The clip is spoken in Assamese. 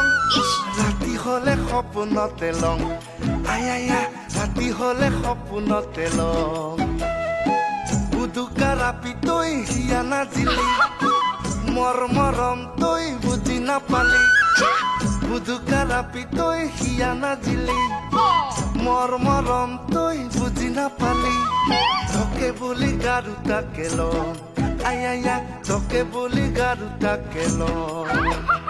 লং ৰাতি হলে সপোনতে লং আয়া ৰাতি হলে সপোনতে লং বুদুকা ৰাপি তই হিয়া নাজিলি মৰ মৰম তই বুজি নাপালি বুদুকা ৰাপি তই হিয়া নাজিলি মৰ মৰম তই বুজি নাপালি তোকে বুলি গাৰুটাকে লং আয়া তোকে বুলি গাৰুটাকে লং